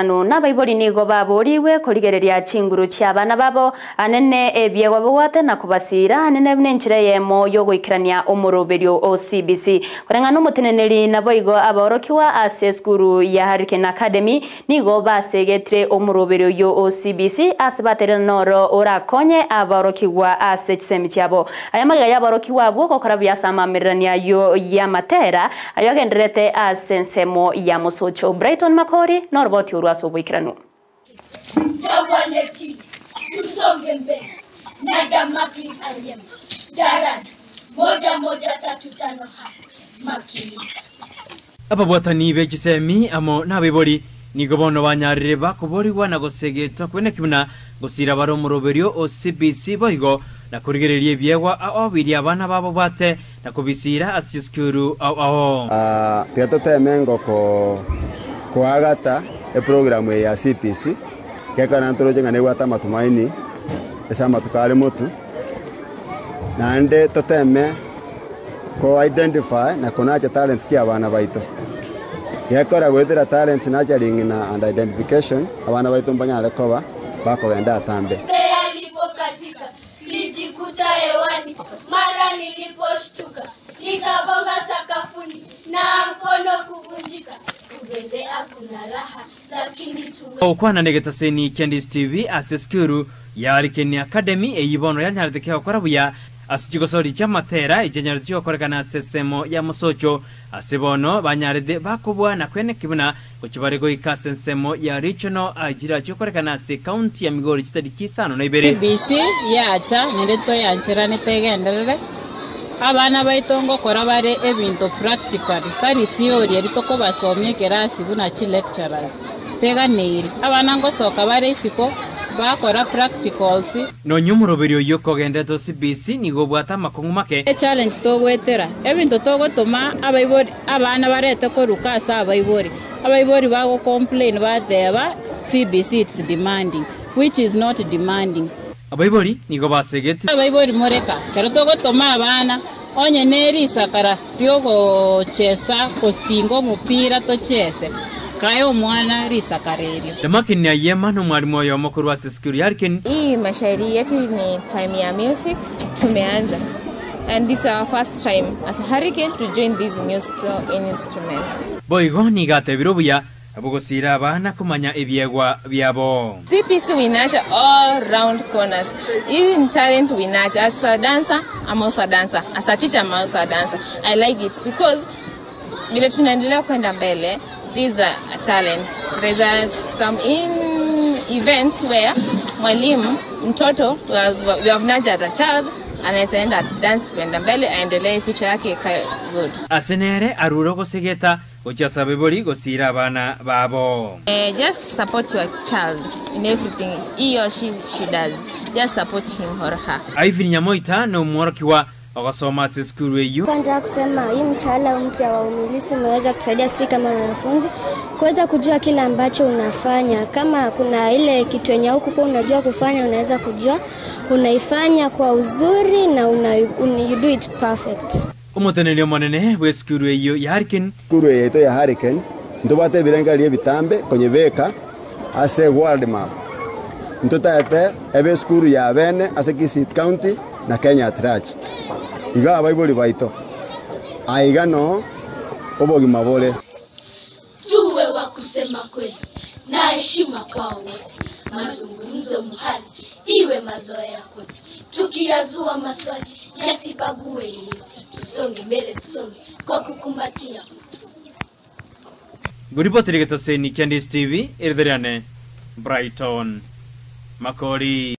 N'abaibori nigo baburiwe kurigereria chinguru cy'abana babo anene ebyegwa bwate na kubasira anene bnenchire yemo yo gwikirania umuroberio OCBC kurenga n'umuteneneri naboigo aborokiwa aseskuru ya Hurricane Academy nigo basegetre umuroberio yo OCBC asibatera noro urakonye aborokiwa asechsemi cyabo ayamaga y'aborokiwa bwo kokora byasamamirania yo yamatera ayogenderete asensemo ya musocho Brighton Makori norboti urwasobwikirano Yawaleti tusonge mbele na damati ayema daraja 1-1-3-5 makini ababwatani bekisemi amo nabibori nigo bono banyarire bakuboriwa na gosegetwa kwene kibuna gusira baro muroberio OCBC boigo na kurigererie byegwa abiri abana babo bate na kubisira asiskuru teto temengo ko agata programu ya CPC kekana ntoroje ngane wata matumaini esa matukale motu nande toteme ko identify na konacha talents kia abana baito yakora gwethera talents na charingina and identification abana baito mbanyale koba bakogenda atambe alipokatika lijikuta hewani mara niliposhtuka nikagonga sakafuni na mkono kuvunjika kubebe hakuna raha lakini tuwe okwana negetaseni Kendis TV aseskuru ya Hurricane Academy eyibono yanyarite korabuya asijigosori chamatera ijenyarite korekana sesemo ya musocho asibono banyaride bakubwa na kwene kibuna kuchibarego ikasensemo ya regional ajira chokorekana se county ya Migori kitadikisano na ibere BC yacha nireto yanchira nitegenderere abana baitongo kora bare ebintu practical tari theory eritoko basomye kerasi buna chi lecturers tega neiri abana ngo soka bare isiko bakora practicals no nyumuroberio yoko gendeto CBC nigo bwata makongumake challenge to gwetera ebintu togo toma abaibori abana barete ko rukasa abaibori bago complain bateba CBC it's demanding which is not demanding abaibori nigo basegeti abaibori moreka kero togo toma abana onye neri sakara ryogo chesa kostingo mupira to chese kayo mwana risakarerio damakini ya yema no mwalimu yo mukuru wa Kisii ya Hurricane. Hii mashairi yetu ni time ya music tumeanza and this is our first time as a Hurricane to join this musical instrument. Boigo ni gate birobuya abugosira abana kumanya ebyegwa byabo. CPC winacha all round corners. In talent winacha as a dancer, I'm also a dancer. As a teacher, I'm also a dancer. I like it because vile tunaendelea kwenda mbele, these are a talent. There's some events where mwalimu mtoto we have nurtured a child anaweza enda dance kwenda mbele aendelee future yake good. Asenere aruro gosegeta gochasa bebori gosira abana babo. Just support your child in everything he or she does. Just support him or her. Ivan Nyamoita no mworokiwa wakasoma seskuru eyu. Kwanza kusema hii mtaala mpya wa umilisi umeweza kusaidia sisi kama wanafunzi kuweza kujua kile ambacho unafanya. Kama kuna ile kitu yenye huko kwa unajua kufanya unaweza kujua unaifanya kwa uzuri na you do it perfect. Umutenelio manene weskuru eyu ya Hurricane. Skuru yeto ya Hurricane ndobate birengalie bitambe kwenye beka ase world map. Ntotate ebe skuru ya bene ase Kisii County na Kenya Trach. Iga abaibori baito. Aiga no obogima bole. tuwe wa kusema kweli na heshima kwa wote mazungumzo muhali iwe mazoea kote tukiyazua maswali yasibague yeyote tusonge mbele tusonge kwa kukumbatia Guripotirigeta seni Kendis TV irveriane Brighton Makori.